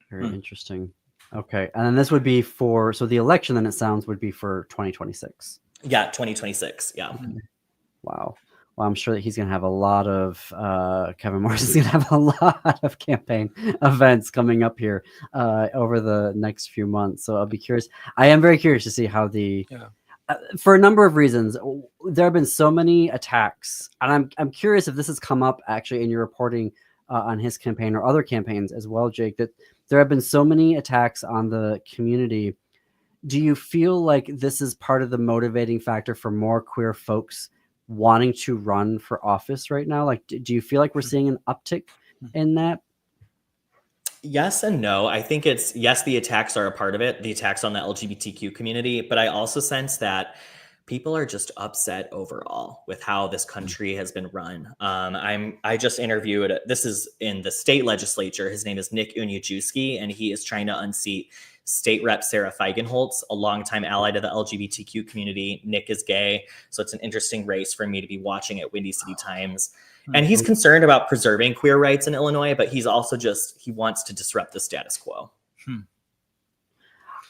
Very interesting. Okay. And then this would be so the election, then it sounds, would be for 2026. Yeah, 2026. Yeah. Okay. Wow. Well, I'm sure that he's going to have a lot of, Kevin Morrison's going to have a lot of campaign events coming up here over the next few months. So I'll be curious. I am very curious to see how for a number of reasons, there have been so many attacks. And I'm curious if this has come up actually in your reporting on his campaign or other campaigns as well, Jake, that there have been so many attacks on the community. Do you feel like this is part of the motivating factor for more queer folks wanting to run for office right now? Like, do you feel like we're seeing an uptick in that? Yes and no. I think the attacks are a part of it, the attacks on the LGBTQ community, but I also sense that people are just upset overall with how this country has been run. I just interviewed, this is in the state legislature. His name is Nick Unyajewski, and he is trying to unseat State Rep Sarah Feigenholtz, a longtime ally to the LGBTQ community. Nick is gay, so it's an interesting race for me to be watching at Windy City Times. And he's concerned about preserving queer rights in Illinois, but he's also he wants to disrupt the status quo.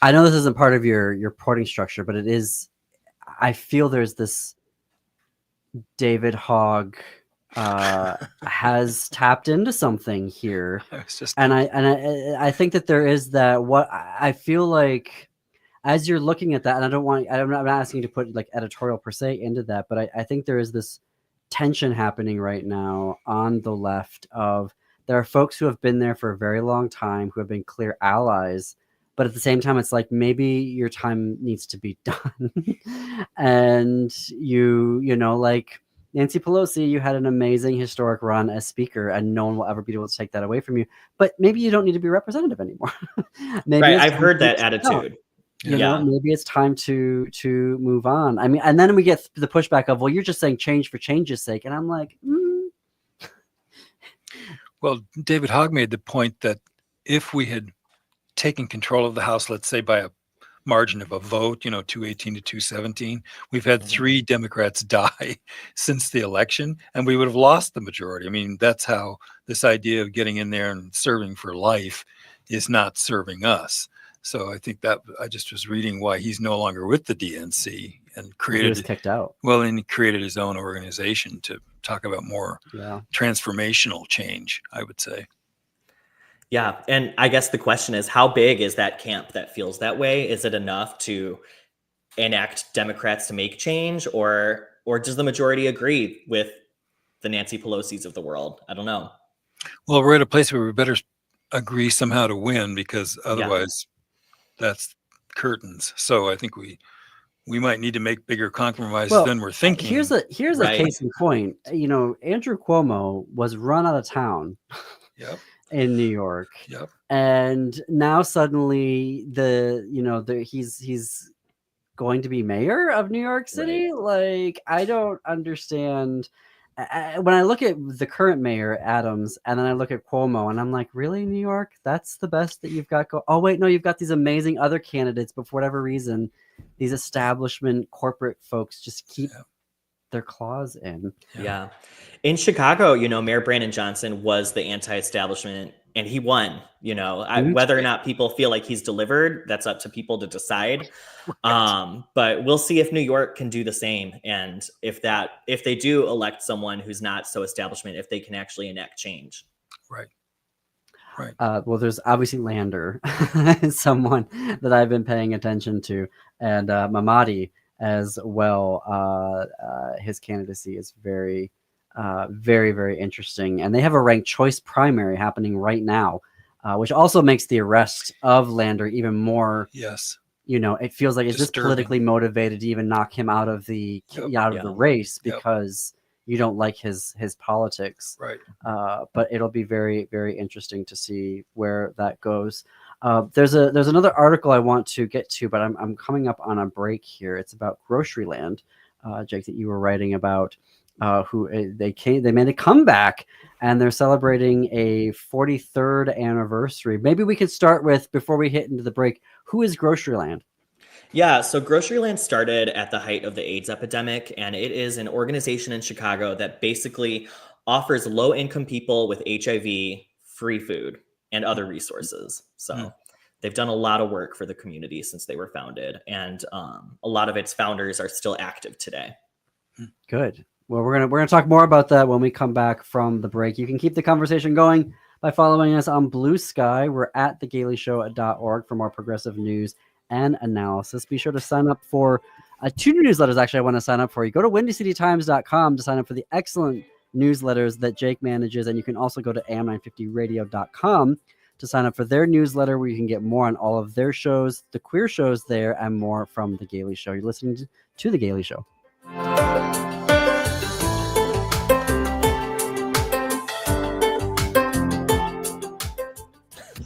I know this isn't part of your reporting structure, but it is. I feel there's this David Hogg has tapped into something here, and I think that there is that. What I feel like, as you're looking at that, and I'm not asking you to put like editorial per se into that, but I think there is this tension happening right now on the left of there are folks who have been there for a very long time, who have been clear allies, but at the same time, it's like maybe your time needs to be done. And you know, like Nancy Pelosi, you had an amazing historic run as speaker, and no one will ever be able to take that away from you. But maybe you don't need to be representative anymore. Maybe Right, it's I've time heard to that step attitude. out. You know, maybe it's time to move on. I mean, and then we get the pushback of, well, you're just saying change for change's sake. And I'm like, Well, David Hogg made the point that if we had taken control of the House, let's say by a margin of a vote, you know, 218 to 217, we've had 3 Democrats die since the election, and we would have lost the majority. I mean, that's how this idea of getting in there and serving for life is not serving us. So I think that I just was reading why he's no longer with the DNC and he was kicked out. Well, and he created his own organization to talk about more Yeah. transformational change, I would say. Yeah. And I guess the question is, how big is that camp that feels that way? Is it enough to enact Democrats to make change, or does the majority agree with the Nancy Pelosi's of the world? I don't know. Well, we're at a place where we better agree somehow to win, because otherwise that's curtains. So I think we might need to make bigger compromises than we're thinking. Here's a case in point. You know, Andrew Cuomo was run out of town in New York. Yep. And now suddenly he's going to be mayor of New York City. Like, I don't understand. When I look at the current mayor, Adams, and then I look at Cuomo, and I'm like, really, New York? That's the best that you've got? Oh, wait, no, you've got these amazing other candidates, but for whatever reason, these establishment corporate folks just keep their claws in. Yeah. In Chicago, you know, Mayor Brandon Johnson was the anti-establishment, and he won. You know, whether or not people feel like he's delivered, that's up to people to decide. But we'll see if New York can do the same, and if they do elect someone who's not so establishment, if they can actually enact change. Right. Well, there's obviously Lander, someone that I've been paying attention to, and Mamadi as well. His candidacy is very, very, very interesting. And they have a ranked choice primary happening right now, which also makes the arrest of Lander even more. Yes. You know, it feels like it's just Disturbing. politically motivated to even knock him out of the the race because you don't like his politics. Right. But it'll be very, very interesting to see where that goes. There's another article I want to get to, but I'm coming up on a break here. It's about GroceryLand, Jake, that you were writing about. Who they made a comeback, and they're celebrating a 43rd anniversary. Maybe we could start with, before we hit into the break, who is GroceryLand? Yeah, so GroceryLand started at the height of the AIDS epidemic, and it is an organization in Chicago that basically offers low-income people with HIV free food and other resources. So they've done a lot of work for the community since they were founded, and a lot of its founders are still active today. Good. Well, we're gonna talk more about that when we come back from the break. You can keep the conversation going by following us on Blue Sky. We're at thegaleyshow.org for more progressive news and analysis. Be sure to sign up for 2 newsletters. Actually, I want to sign up for. You go to windycitytimes.com to sign up for the excellent newsletters that Jake manages, and you can also go to am950radio.com to sign up for their newsletter, where you can get more on all of their shows, the queer shows there, and more from The Gailey Show. You're listening to The Gailey Show.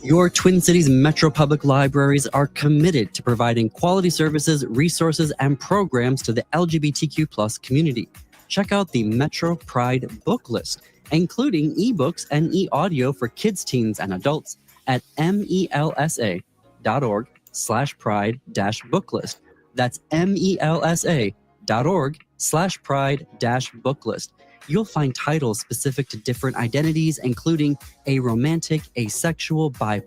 Your Twin Cities Metro Public Libraries are committed to providing quality services, resources, and programs to the LGBTQ plus community. Check out the Metro Pride book list, including ebooks and e-audio for kids, teens, and adults at melsa.org/pride-booklist. That's melsa.org/pride-booklist. You'll find titles specific to different identities, including aromantic, asexual, bi+,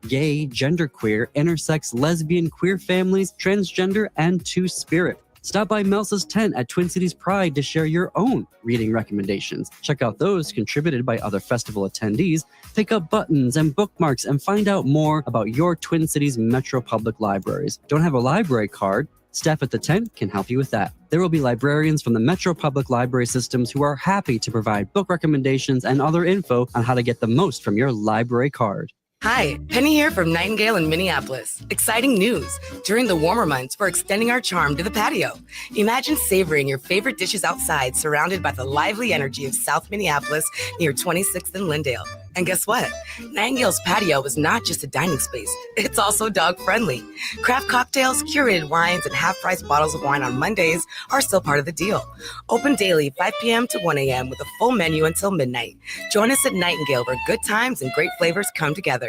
gay, genderqueer, intersex, lesbian, queer families, transgender, and two-spirit. Stop by Melsa's tent at Twin Cities Pride to share your own reading recommendations. Check out those contributed by other festival attendees. Pick up buttons and bookmarks and find out more about your Twin Cities Metro Public Libraries. Don't have a library card? Staff at the tent can help you with that. There will be librarians from the Metro Public Library systems who are happy to provide book recommendations and other info on how to get the most from your library card. Hi, Penny here from Nightingale in Minneapolis. Exciting news! During the warmer months, we're extending our charm to the patio. Imagine savoring your favorite dishes outside, surrounded by the lively energy of South Minneapolis near 26th and Lindale. And guess what? Nightingale's patio is not just a dining space, it's also dog-friendly. Craft cocktails, curated wines, and half-price bottles of wine on Mondays are still part of the deal. Open daily 5 p.m. to 1 a.m. with a full menu until midnight. Join us at Nightingale where good times and great flavors come together.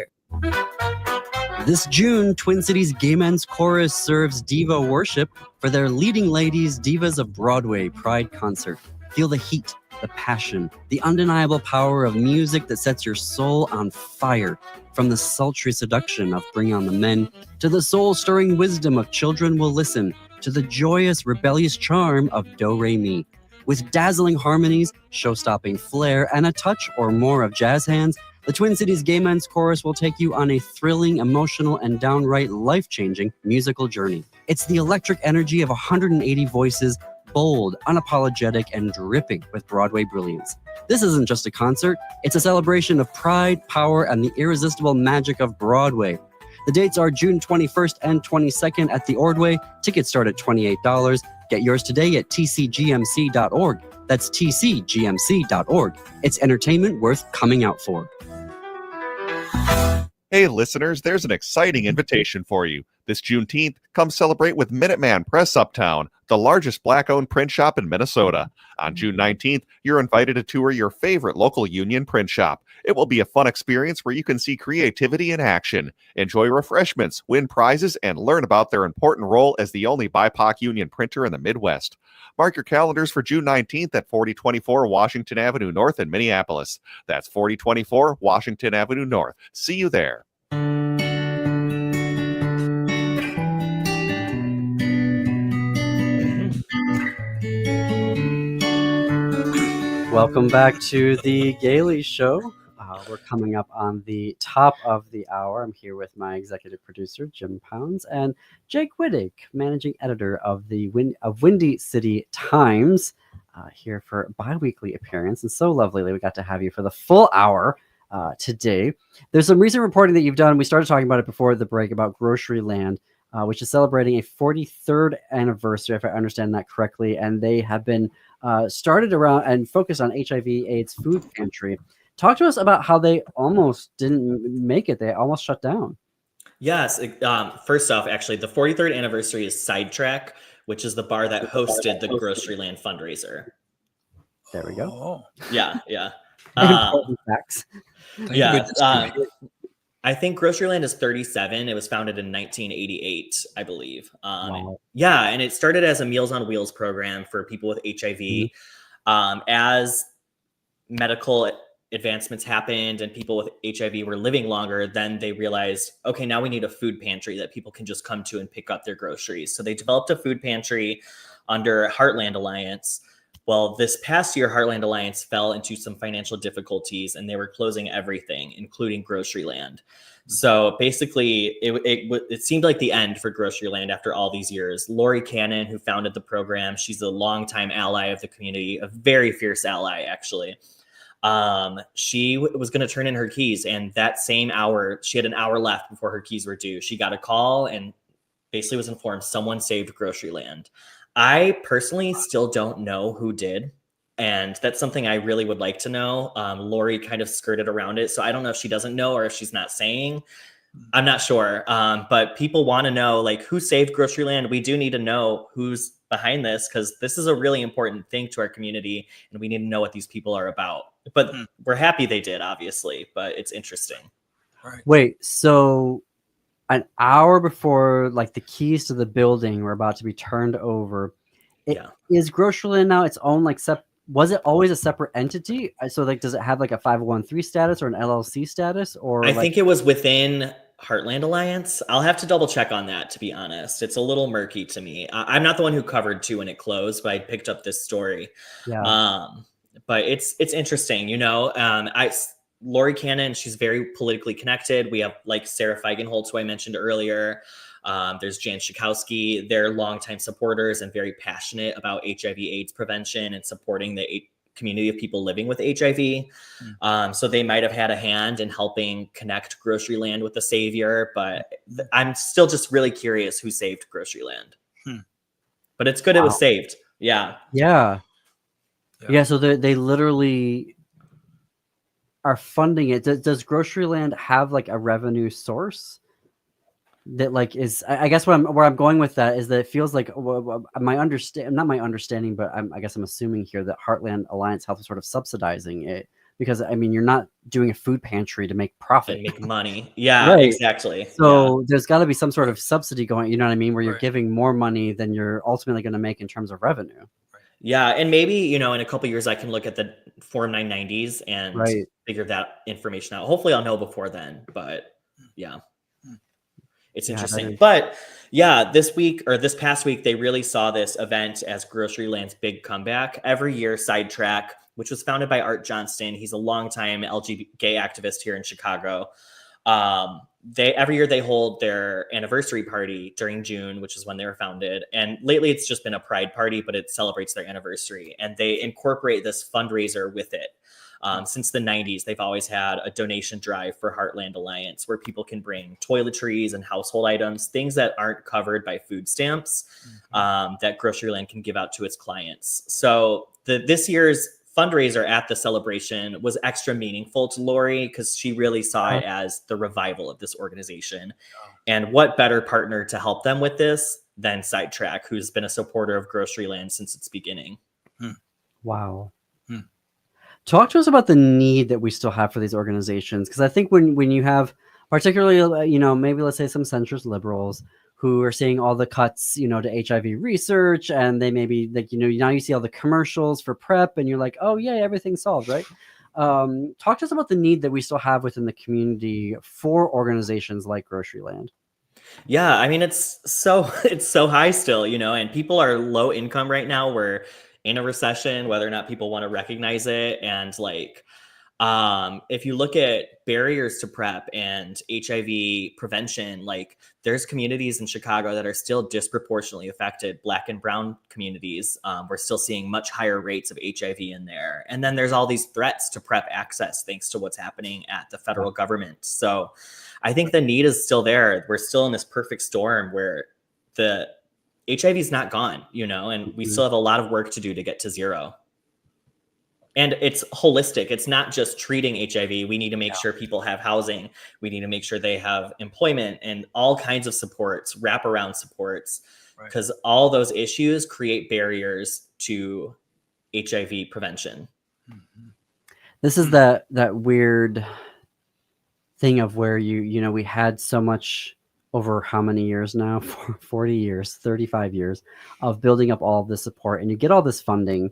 This June, Twin Cities Gay Men's Chorus serves Diva Worship for their Leading Ladies Divas of Broadway Pride concert. Feel the heat, the passion, the undeniable power of music that sets your soul on fire. From the sultry seduction of Bring on the Men, to the soul-stirring wisdom of Children Will Listen, to the joyous, rebellious charm of Do Re Mi. With dazzling harmonies, show-stopping flair, and a touch or more of jazz hands, the Twin Cities Gay Men's Chorus will take you on a thrilling, emotional, and downright life-changing musical journey. It's the electric energy of 180 voices, bold, unapologetic, and dripping with Broadway brilliance. This isn't just a concert, it's a celebration of pride, power, and the irresistible magic of Broadway. The dates are June 21st and 22nd at the Ordway. Tickets start at $28. Get yours today at tcgmc.org. That's tcgmc.org. It's entertainment worth coming out for. Hey listeners, there's an exciting invitation for you. This Juneteenth, come celebrate with Minuteman Press Uptown, the largest Black-owned print shop in Minnesota. On June 19th, you're invited to tour your favorite local union print shop. It will be a fun experience where you can see creativity in action, enjoy refreshments, win prizes, and learn about their important role as the only BIPOC union printer in the Midwest. Mark your calendars for June 19th at 4024 Washington Avenue North in Minneapolis. That's 4024 Washington Avenue North. See you there. Welcome back to the Gailey Show. We're coming up on the top of the hour. I'm here with my executive producer, Jim Pounds, and Jake Wittich, managing editor of the Windy City Times, here for a bi-weekly appearance. And so lovely that we got to have you for the full hour today. There's some recent reporting that you've done. We started talking about it before the break about GroceryLand, which is celebrating a 43rd anniversary, if I understand that correctly. And they have been started around and focused on HIV/AIDS food pantry. Talk to us about how they almost didn't make it. They almost shut down. Yes. First off, actually, the 43rd anniversary is Sidetrack, which is the bar that hosted the GroceryLand fundraiser. There we go. Oh. Yeah. Facts. Yeah. I think GroceryLand is 37. It was founded in 1988, I believe. Wow. Yeah, and it started as a Meals on Wheels program for people with HIV. Mm-hmm. As medical advancements happened and people with HIV were living longer, then they realized, okay, now we need a food pantry that people can just come to and pick up their groceries. So they developed a food pantry under Heartland Alliance. Well, this past year, Heartland Alliance fell into some financial difficulties and they were closing everything, including GroceryLand. So basically, it seemed like the end for GroceryLand after all these years. Lori Cannon, who founded the program, she's a longtime ally of the community, a very fierce ally, actually. She was going to turn in her keys, and that same hour, she had an hour left before her keys were due. She got a call and basically was informed someone saved GroceryLand. I personally still don't know who did, and that's something I really would like to know. Lori kind of skirted around it, so I don't know if she doesn't know or if she's not saying. I'm not sure, but people want to know, like, who saved GroceryLand. We do need to know who's behind this, because this is a really important thing to our community, and we need to know what these people are about. But we're happy they did, obviously, but it's interesting. Right. Wait, so an hour before, like, the keys to the building were about to be turned over, is GroceryLand now its own, like, was it always a separate entity? So, like, does it have like a 501(c) status or an LLC status? Or I think it was within Heartland Alliance. I'll have to double check on that, to be honest. It's a little murky to me. I'm not the one who covered 2 when it closed, but I picked up this story. Yeah. But it's interesting, Lori Cannon, she's very politically connected. We have like Sarah Feigenholtz, who I mentioned earlier. There's Jan Schakowsky. They're longtime supporters and very passionate about HIV/AIDS prevention and supporting the community of people living with HIV. So they might have had a hand in helping connect GroceryLand with the savior, but I'm still just really curious who saved GroceryLand. But it's good it was saved. Yeah. Yeah. So they literally are funding it. Does GroceryLand have like a revenue source that like is, I guess where I'm going with that is that it feels like not my understanding, but I guess I'm assuming here that Heartland Alliance Health is sort of subsidizing it, because I mean, you're not doing a food pantry to make profit, make money. Yeah, right. Exactly. So there's got to be some sort of subsidy going, you know what I mean, where you're giving more money than you're ultimately going to make in terms of revenue. Yeah, and maybe, in a couple of years I can look at the Form 990s and figure that information out. Hopefully I'll know before then, but yeah. It's interesting. But yeah, this past week, they really saw this event as GroceryLand's big comeback. Every year, Sidetrack, which was founded by Art Johnston, he's a longtime LGBT gay activist here in Chicago. Every year they hold their anniversary party during June, which is when they were founded. And lately it's just been a pride party, but it celebrates their anniversary. And they incorporate this fundraiser with it. Since the 90s, they've always had a donation drive for Heartland Alliance where people can bring toiletries and household items, things that aren't covered by food stamps, that GroceryLand can give out to its clients. So this year's fundraiser at the celebration was extra meaningful to Lori because she really saw it as the revival of this organization. And what better partner to help them with this than Sidetrack, who's been a supporter of GroceryLand since its beginning. Wow. Talk to us about the need that we still have for these organizations, because I think when you have particularly, maybe let's say some centrist liberals who are seeing all the cuts, to HIV research, and they maybe like, now you see all the commercials for PrEP and you're like, oh yeah, everything's solved, right? Talk to us about the need that we still have within the community for organizations like GroceryLand. Yeah, I mean, it's so high still, and people are low income right now. We're in a recession, whether or not people want to recognize it. And if you look at barriers to PrEP and HIV prevention, there's communities in Chicago that are still disproportionately affected. Black and brown communities, we're still seeing much higher rates of HIV in there. And then there's all these threats to PrEP access thanks to what's happening at the federal government. So I think the need is still there. We're still in this perfect storm where the HIV is not gone, and we still have a lot of work to do to get to zero. And it's holistic. It's not just treating HIV. We need to make sure people have housing. We need to make sure they have employment and all kinds of supports, wraparound supports, because all those issues create barriers to HIV prevention. This is that weird thing of where we had so much over how many years now, 40 years, 35 years of building up all of this support, and you get all this funding,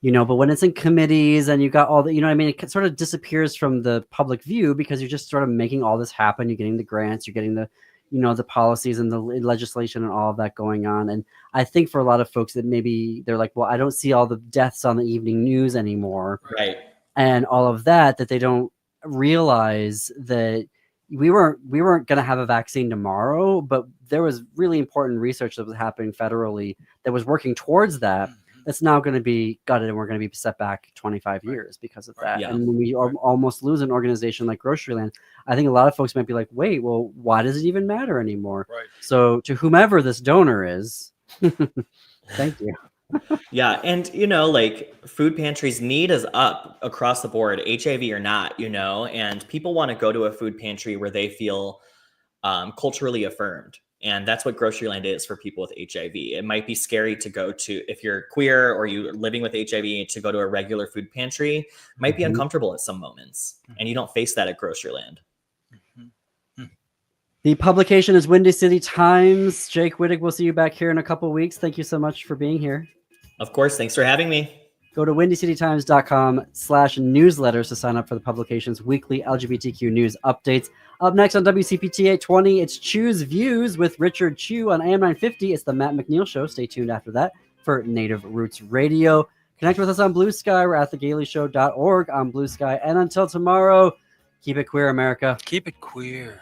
but when it's in committees and you got all the, it sort of disappears from the public view because you're just sort of making all this happen. You're getting the grants, you're getting the, the policies and the legislation and all of that going on. And I think for a lot of folks that maybe they're like, well, I don't see all the deaths on the evening news anymore. Right. And all of that they don't realize that we weren't going to have a vaccine tomorrow, but there was really important research that was happening federally that was working towards that. That's now going to be gutted, and we're going to be set back 25 years because of that. And when we almost lose an organization like GroceryLand, I think a lot of folks might be like, wait, well, why does it even matter anymore? Right. So to whomever this donor is, thank you. Yeah. And, food pantries need is up across the board, HIV or not, and people want to go to a food pantry where they feel culturally affirmed. And that's what GroceryLand is for people with HIV. It might be scary to go to, if you're queer or you're living with HIV, to go to a regular food pantry. It might be uncomfortable at some moments, and you don't face that at GroceryLand. The publication is Windy City Times. Jake Wittich, we'll see you back here in a couple of weeks. Thank you so much for being here. Of course. Thanks for having me. Go to windycitytimes.com/newsletters to sign up for the publication's weekly LGBTQ news updates. Up next on WCPT 820, it's Chew's Views with Richard Chew. On AM 950, it's the Matt McNeil Show. Stay tuned after that for Native Roots Radio. Connect with us on Blue Sky. We're at thegaileyshow.org on Blue Sky. And until tomorrow, keep it queer, America. Keep it queer.